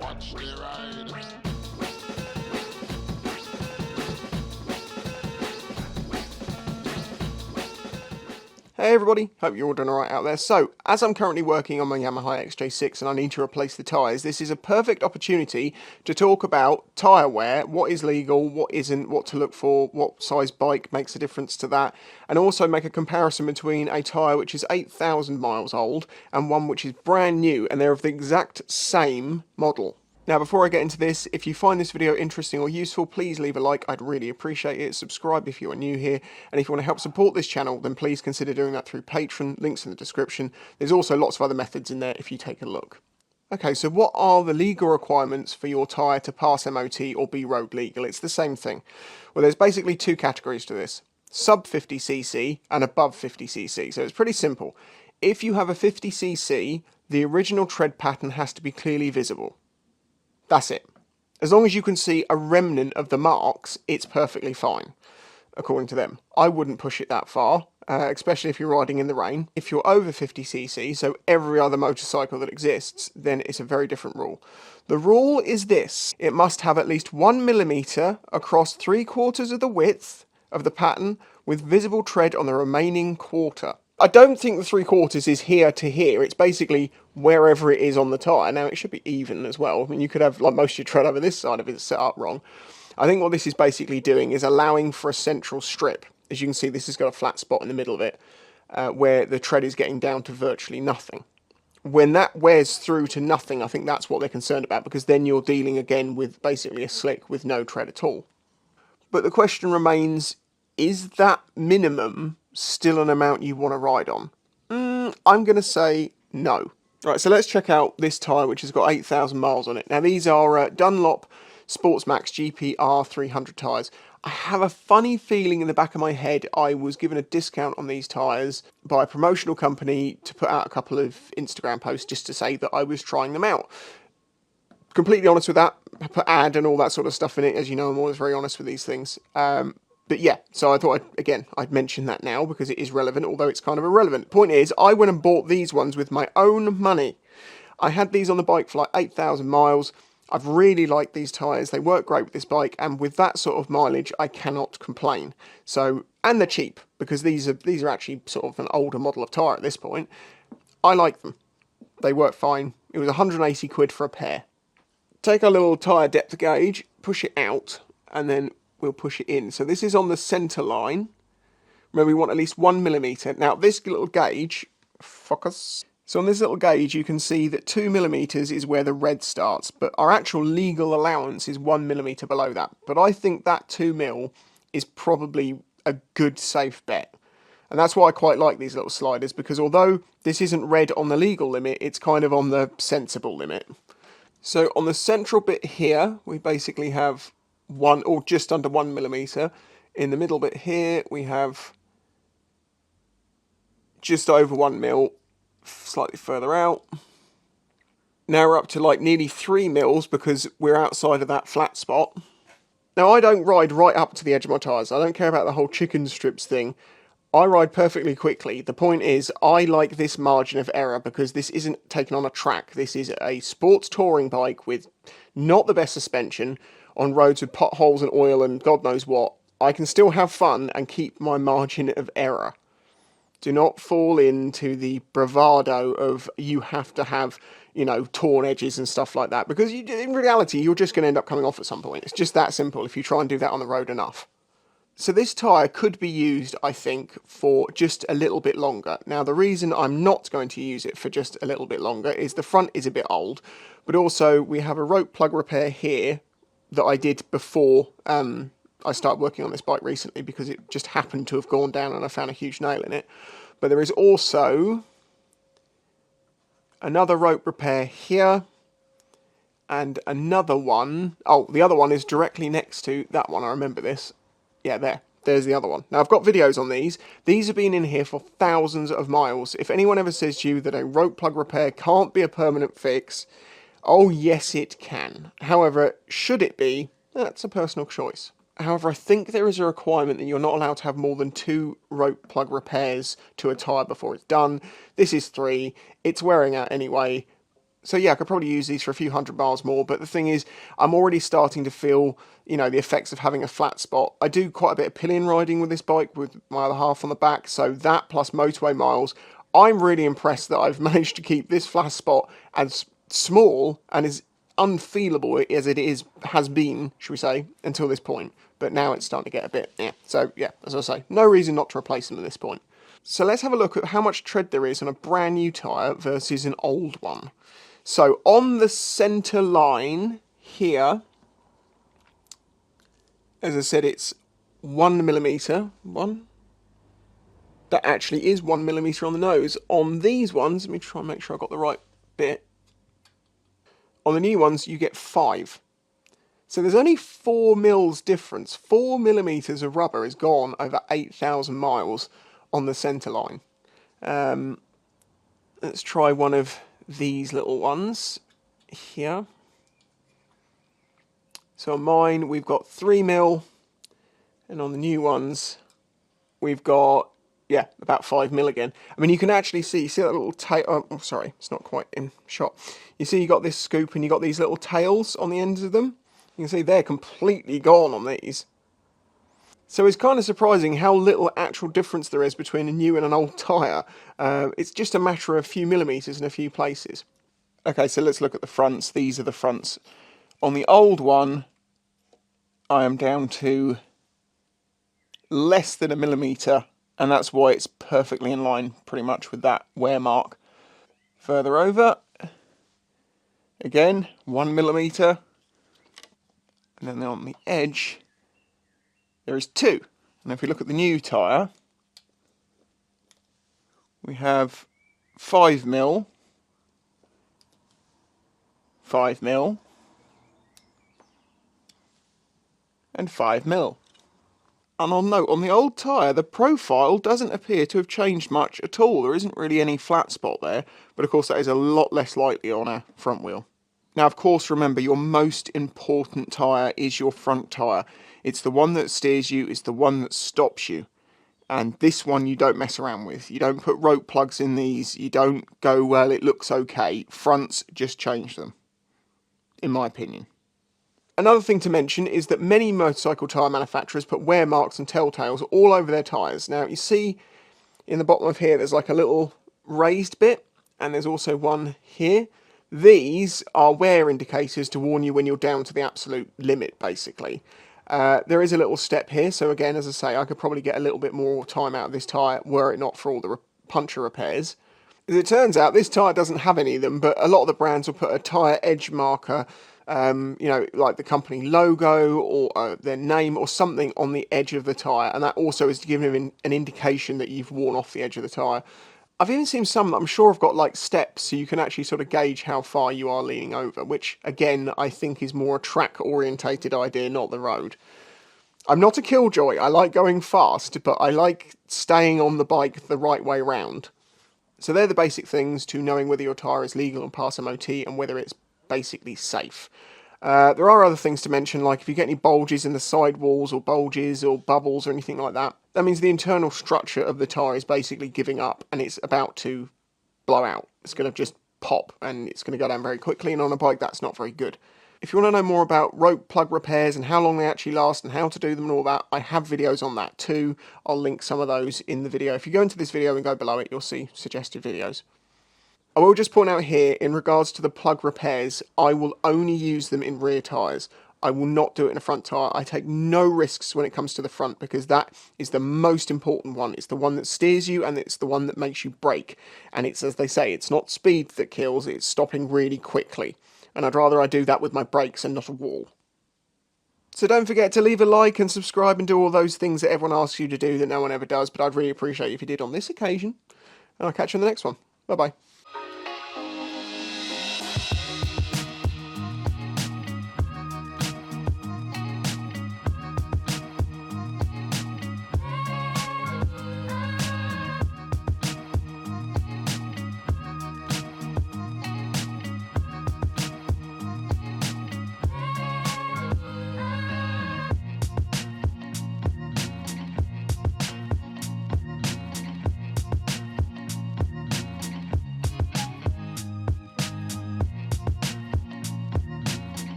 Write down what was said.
Watch the ride. Hey everybody, hope you're all doing alright out there. So, as I'm currently working on my Yamaha XJ6 and I need to replace the tyres, this is a perfect opportunity to talk about tyre wear, what is legal, what isn't, what to look for, what size bike makes a difference to that, and also make a comparison between a tyre which is 8,000 miles old and one which is brand new, and they're of the exact same model. Now, before I get into this, if you find this video interesting or useful, please leave a like, I'd really appreciate it. Subscribe if you are new here, and if you want to help support this channel, then please consider doing that through Patreon, links in the description. There's also lots of other methods in there if you take a look. Okay, so what are the legal requirements for your tyre to pass MOT or be road legal? It's the same thing. Well, there's basically two categories to this. Sub 50cc and above 50cc, so it's pretty simple. If you have a 50cc, the original tread pattern has to be clearly visible. That's it. As long as you can see a remnant of the marks, it's perfectly fine, according to them. I wouldn't push it that far, especially if you're riding in the rain. If you're over 50cc, so every other motorcycle that exists, then it's a very different rule. The rule is this: it must have at least 1mm across 3/4 of the width of the pattern, with visible tread on the remaining quarter. I don't think the 3/4 is here to here. It's basically wherever it is on the tyre. Now, it should be even as well. I mean, you could have like most of your tread over this side if it's set up wrong. I think what this is basically doing is allowing for a central strip. As you can see, this has got a flat spot in the middle of it, where the tread is getting down to virtually nothing. When that wears through to nothing, I think that's what they're concerned about, because then you're dealing again with basically a slick with no tread at all. But the question remains, is that minimum still an amount you want to ride on? I'm going to say no. Right, so let's check out this tyre, which has got 8,000 miles on it. Now, these are Dunlop Sportsmax GPR 300 tyres. I have a funny feeling in the back of my head I was given a discount on these tyres by a promotional company to put out a couple of Instagram posts just to say that I was trying them out. Completely honest with that. I put ad and all that sort of stuff in it. As you know, I'm always very honest with these things. But yeah, so I thought, I'd mention that now because it is relevant, although it's kind of irrelevant. Point is, I went and bought these ones with my own money. I had these on the bike for like 8,000 miles. I've really liked these tyres. They work great with this bike, and with that sort of mileage, I cannot complain. So, and they're cheap, because these are actually sort of an older model of tyre at this point. I like them. They work fine. It was 180 quid for a pair. Take our little tyre depth gauge, push it out, and then we'll push it in. So this is on the centre line. Remember, we want at least 1mm. Now, this little gauge, focus. So on this little gauge, you can see that 2mm is where the red starts, but our actual legal allowance is 1mm below that. But I think that 2mm is probably a good, safe bet. And that's why I quite like these little sliders, because although this isn't red on the legal limit, it's kind of on the sensible limit. So on the central bit here, we basically have one, or just under 1mm. In the middle bit here, we have just over 1mm, slightly further out. Now we're up to like nearly 3mm because we're outside of that flat spot. Now, I don't ride right up to the edge of my tyres. I don't care about the whole chicken strips thing. I ride perfectly quickly. The point is, I like this margin of error because this isn't taken on a track. This is a sports touring bike with not the best suspension on roads with potholes and oil and God knows what. I can still have fun and keep my margin of error. Do not fall into the bravado of you have to have, torn edges and stuff like that, because in reality, you're just going to end up coming off at some point. It's just that simple if you try and do that on the road enough. So this tyre could be used, I think, for just a little bit longer. Now, the reason I'm not going to use it for just a little bit longer is the front is a bit old, but also we have a rope plug repair here that I did before I started working on this bike recently, because it just happened to have gone down and I found a huge nail in it. But there is also another rope repair here, and another one. Oh, the other one is directly next to that one. I remember this. Yeah, there's the other one. Now, I've got videos on these. These have been in here for thousands of miles. If anyone ever says to you that a rope plug repair can't be a permanent fix, oh yes it can. However, should it be? That's a personal choice. However, I think there is a requirement that you're not allowed to have more than 2 rope plug repairs to a tyre before it's done. This is 3. It's wearing out anyway. So yeah, I could probably use these for a few 100 miles more, but the thing is, I'm already starting to feel, the effects of having a flat spot. I do quite a bit of pillion riding with this bike with my other half on the back, so that plus motorway miles, I'm really impressed that I've managed to keep this flat spot as small and as unfeelable as has been, should we say, until this point. But now it's starting to get a bit, yeah. So yeah, as I say, no reason not to replace them at this point. So let's have a look at how much tread there is on a brand new tyre versus an old one. So on the centre line here, as I said, it's 1mm. That actually is 1mm on the nose. On these ones, let me try and make sure I got the right bit. On the new ones, you get 5. So there's only 4 mils difference. 4mm of rubber is gone over 8,000 miles on the centre line. Let's try one of these little ones here. So on mine, we've got 3mm, and on the new ones, we've got, yeah, about 5mm again. I mean, you can actually see that little tail. Oh, sorry, it's not quite in shot. You see, you got this scoop, and you got these little tails on the ends of them. You can see they're completely gone on these. So it's kind of surprising how little actual difference there is between a new and an old tyre. It's just a matter of a few millimetres in a few places. Okay, so let's look at the fronts. These are the fronts. On the old one, I am down to less than a millimetre, and that's why it's perfectly in line pretty much with that wear mark. Further over, again, 1mm, and then on the edge, there is 2. And if we look at the new tyre, we have 5mm, 5mm, and 5mm. And I'll note, on the old tyre, the profile doesn't appear to have changed much at all. There isn't really any flat spot there, but of course that is a lot less likely on a front wheel. Now, of course, remember, your most important tyre is your front tyre. It's the one that steers you, it's the one that stops you. And this one you don't mess around with. You don't put rope plugs in these, you don't go, well, it looks okay. Fronts, just change them, in my opinion. Another thing to mention is that many motorcycle tyre manufacturers put wear marks and telltales all over their tyres. Now, you see in the bottom of here, there's like a little raised bit, and there's also one here. These are wear indicators to warn you when you're down to the absolute limit, basically. There is a little step here, so again, as I say, I could probably get a little bit more time out of this tyre were it not for all the puncture repairs. As it turns out, this tyre doesn't have any of them, but a lot of the brands will put a tyre edge marker, like the company logo or their name or something on the edge of the tyre, and that also is to give them an indication that you've worn off the edge of the tyre. I've even seen some that I'm sure have got like steps, so you can actually sort of gauge how far you are leaning over, which again I think is more a track orientated idea, not the road. I'm not a killjoy, I like going fast, but I like staying on the bike the right way round. So they're the basic things to knowing whether your tyre is legal and pass MOT and whether it's basically safe. There are other things to mention, like if you get any bulges in the sidewalls or bulges or bubbles or anything like that, that means the internal structure of the tyre is basically giving up and it's about to blow out. It's going to just pop and it's going to go down very quickly, and on a bike that's not very good. If you want to know more about rope plug repairs and how long they actually last and how to do them and all that, I have videos on that too. I'll link some of those in the video. If you go into this video and go below it, you'll see suggested videos. I will just point out here, in regards to the plug repairs, I will only use them in rear tyres. I will not do it in a front tyre. I take no risks when it comes to the front because that is the most important one. It's the one that steers you and it's the one that makes you brake. And it's, as they say, it's not speed that kills, it's stopping really quickly. And I'd rather I do that with my brakes and not a wall. So don't forget to leave a like and subscribe and do all those things that everyone asks you to do that no one ever does, but I'd really appreciate it if you did on this occasion. And I'll catch you in the next one. Bye bye.